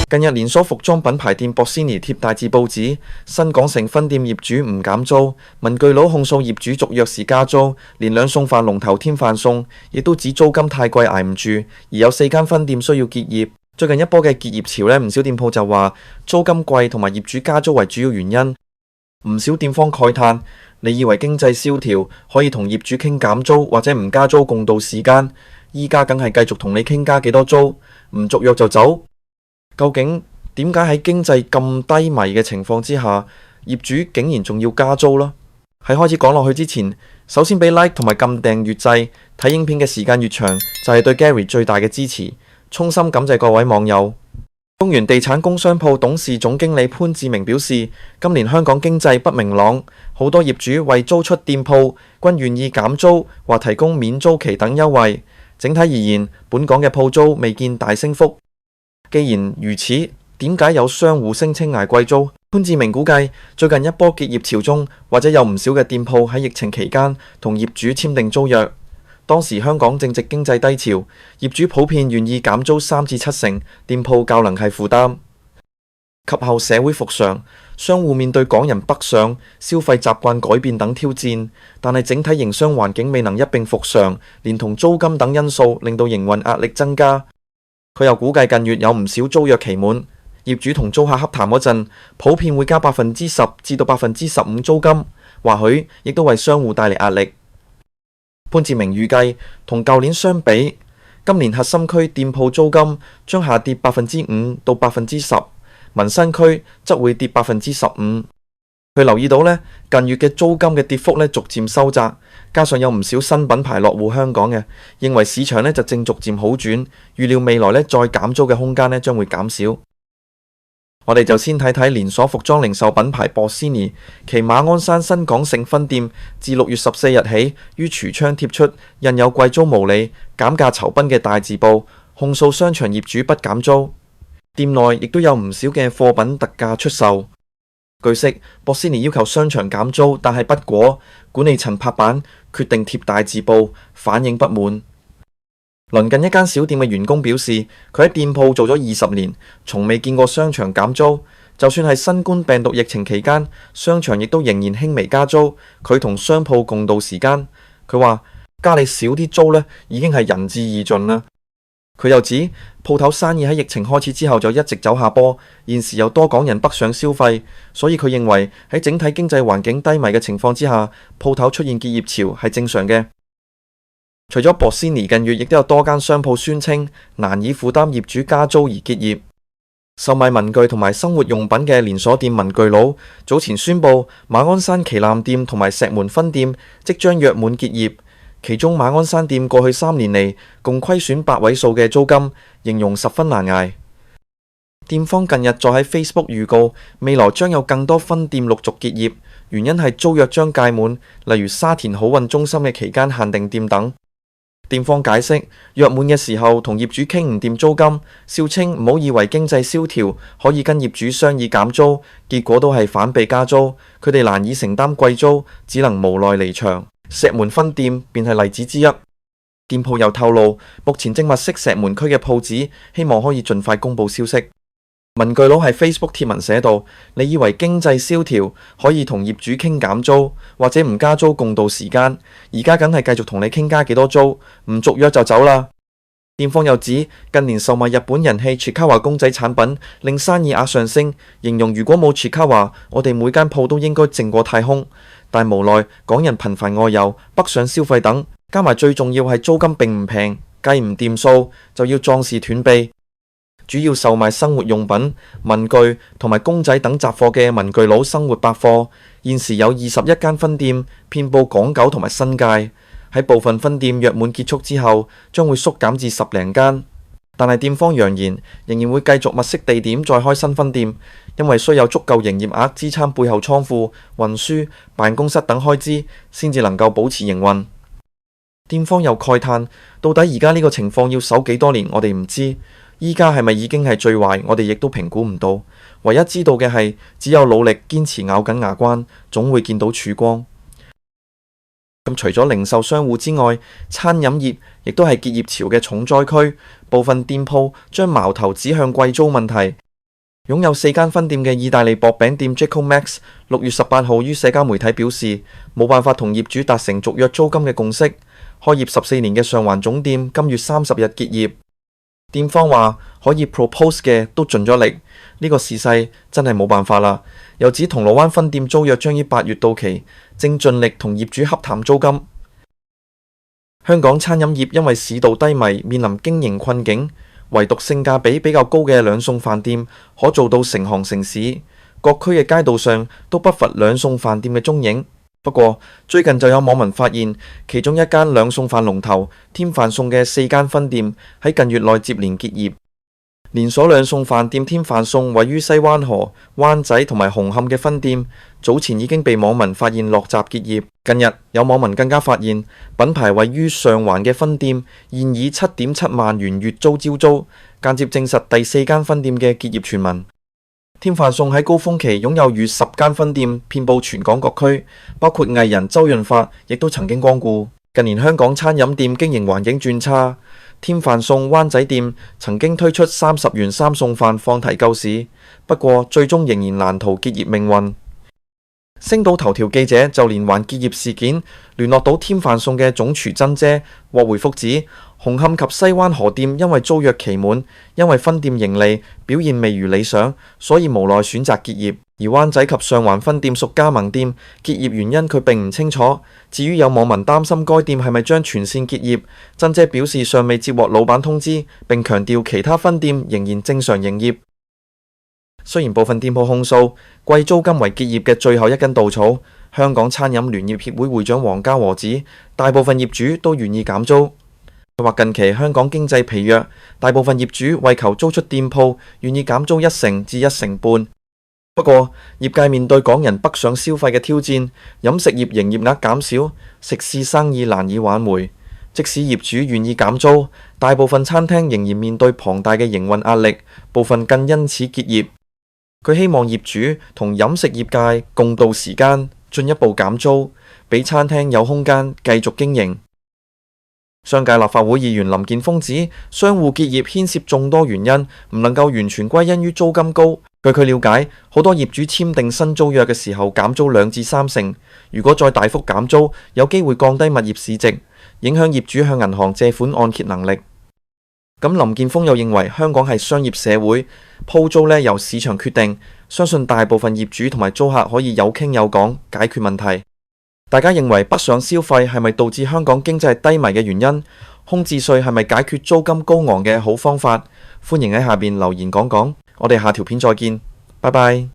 近日連鎖服裝品牌店博斯尼貼大字報指，新港城分店業主唔減租，文具佬控訴業主續約時加租，連兩餸飯龍頭添飯餸，亦都指租金太貴捱唔住，而有4間分店需要結業。最近一波嘅結業潮呢，唔少店鋪就話租金貴同埋業主加租為主要原因。唔少店方慨嘆：你以為經濟蕭條可以同業主傾減租或者唔加租共度時間？依家梗係繼續同你傾加幾多租，唔續約就走。究竟點解喺經濟咁低迷嘅情況之下，業主竟然仲要加租咯？喺開始講落去之前，首先俾 like 同埋撳訂閱掣，睇影片嘅時間越長，就係對 Gary 最大嘅支持。衷心感謝各位網友。中原地產工商鋪董事總經理潘志明表示，今年香港經濟不明朗，好多業主為租出店鋪均願意減租或提供免租期等優惠。整體而言，本港嘅鋪租未見大升幅。既然如此，點解有商戶聲稱捱貴租？潘志明估計，最近一波結業潮中，或者有唔少嘅店鋪喺疫情期間同業主簽訂租約。當時香港正值經濟低潮，業主普遍願意減租3至7成，店鋪較能係負擔。及後社會復常，商戶面對港人北上、消費習慣改變等挑戰，但係整體營商環境未能一並復常，連同租金等因素，令到營運壓力增加。佢又估計近月有唔少租約期滿，業主同租客洽談嗰陣，普遍會加10%至到15%租金，或許亦都為商戶帶嚟壓力。潘志明預計同舊年相比，今年核心區店鋪租金將下跌5%到10%，民生區則會跌15%。佢留意到呢，近月嘅租金嘅跌幅逐漸收窄，加上有唔少新品牌落戶香港嘅，認為市場就正逐漸好轉，預料未來再減租嘅空間將會減少。我哋就先睇睇連鎖服裝零售品牌博斯尼其馬鞍山新港城分店自6月14日起於櫥窗貼出印有貴租無理、減價酬賓嘅大字報，控訴商場業主不減租。店內亦都有唔少嘅貨品特價出售。據悉，博斯尼要求商場減租，但係不果，管理層拍板決定貼大字報，反應不滿。鄰近一間小店嘅員工表示，佢喺店鋪做咗20年，從未見過商場減租。就算係新冠病毒疫情期間，商場亦都仍然輕微加租。佢同商鋪共度時間。佢話加你少啲租呢，已經係仁至義盡啦。佢又指鋪頭生意喺疫情開始之後就一直走下坡，現時有多港人北上消費，所以佢認為喺整體經濟環境低迷嘅情況之下，鋪頭出現結業潮係正常嘅。除咗博斯尼，近月亦都有多間商鋪宣稱難以負擔業主加租而結業。售賣文具同埋生活用品嘅連鎖店文具佬早前宣布，馬鞍山旗艦店同埋石門分店即將約滿結業。其中馬鞍山店過去3年嚟共虧損8位數嘅租金，形容十分難捱。店方近日再喺 Facebook 預告，未來將有更多分店陸續結業，原因係租約將屆滿，例如沙田好運中心嘅期間限定店等。店方解釋，約滿嘅時候同業主傾唔掂租金，笑稱唔好以為經濟蕭條可以跟業主商議減租，結果都係反被加租，佢哋難以承擔貴租，只能無奈離場。石門分店便係例子之一。店鋪又透露，目前正物色石門區嘅鋪子，希望可以盡快公布消息。文具佬喺 Facebook 貼文寫道：你以為經濟蕭條可以同業主傾減租或者唔加租共度時間，而家梗係繼續同你傾加幾多租，唔續約就走啦。店方又指近年售賣日本人氣 Chikawa 公仔產品令生意額上升，形容如果冇 Chikawa，我哋每間鋪都應該靜過太空。但無奈港人頻繁外遊、北上消費等，加埋最重要係租金並唔平，計唔掂數就要壯士斷臂。主要售賣生活用品、文具同埋公仔等雜貨嘅文具佬生活百貨，現時有21間分店，遍佈港九同埋新界。喺部分分店約滿結束之後，將會縮減至10零間。但係店方揚言，仍然會繼續物色地點再開新分店，因為需有足夠營業額支撐背後倉庫、運輸、辦公室等開支，先至能夠保持營運。店方又慨嘆，到底而家呢個情況要守幾多年，我哋唔知。依家係咪已經係最壞，我哋亦都評估唔到。唯一知道嘅係，只有努力堅持咬緊牙關，總會見到曙光。咁除咗零售商戶之外，餐飲業亦都係結業潮嘅重災區，部分店鋪將矛頭指向貴租問題。擁有4間分店嘅意大利薄餅店 Jaco Max 6月18號於社交媒體表示，冇辦法同業主達成續約租金嘅共識。開業14年嘅上環總店今月30日結業。店方話可以 propose 嘅都盡咗力，呢個時勢真係冇辦法啦。又指銅鑼灣分店租約將於8月到期，正盡力同業主洽談租金。香港餐飲業因為市道低迷，面臨經營困境，唯獨性價比比較高嘅兩餸飯店可做到成行成市，各區嘅街道上都不乏兩餸飯店嘅蹤影。不過最近就有網民發現，其中一間兩餸飯龍頭添飯餸嘅4間分店喺近月內接連結業。連鎖兩餸飯店添飯餸位於西灣河、灣仔同埋紅磡嘅分店，早前已經被網民發現落閘結業。近日有網民更加發現，品牌位於上環嘅分店現以7.7萬元月租招租，間接證實第4間分店嘅結業傳聞。添飯餸喺高峰期擁有逾10間分店，遍佈全港各區，包括藝人周潤發亦都曾經光顧。近年香港餐飲店經營環境轉差，添飯餸灣仔店曾經推出30元3餸飯放題救市，不過最終仍然難逃結業命運。星島頭條記者就連環結業事件聯絡到添飯餸嘅總廚珍姐，獲回覆指紅磡及西灣河店因為租約期滿，因為分店盈利表現未如理想，所以無奈選擇結業。而灣仔及上環分店屬加盟店，結業原因佢並唔清楚。至於有網民擔心該店係咪將全線結業，珍姐表示尚未接獲老闆通知，並強調其他分店仍然正常營業。雖然部分店鋪控訴貴租金為結業嘅最後一根稻草，香港餐飲聯業協會會長黃家和指，大部分業主都願意減租。佢話近期香港經濟疲弱，大部分業主為求租出店鋪，願意減租1成至1成半。不過業界面對港人北上消費嘅挑戰，飲食業營業額減少，食肆生意難以挽回。即使業主願意減租，大部分餐廳仍然面對龐大嘅營運壓力，部分更因此結業。佢希望業主同飲食業界共度時間，進一步減租，俾餐廳有空間繼續經營。商界立法會議員林健鋒指，商戶結業牽涉眾多原因，唔能夠完全歸因於租金高。據佢了解，好多業主簽訂新租約嘅時候減租2至3成，如果再大幅減租，有機會降低物業市值，影響業主向銀行借款按揭能力。咁林健鋒又認為香港係商業社會，鋪租由市場決定，相信大部分業主同埋租客可以有傾有講解決問題。大家認為北上消費係咪導致香港經濟低迷嘅原因？空置稅係咪解決租金高昂嘅好方法？歡迎喺下邊留言講講。我哋下條片再見，拜拜。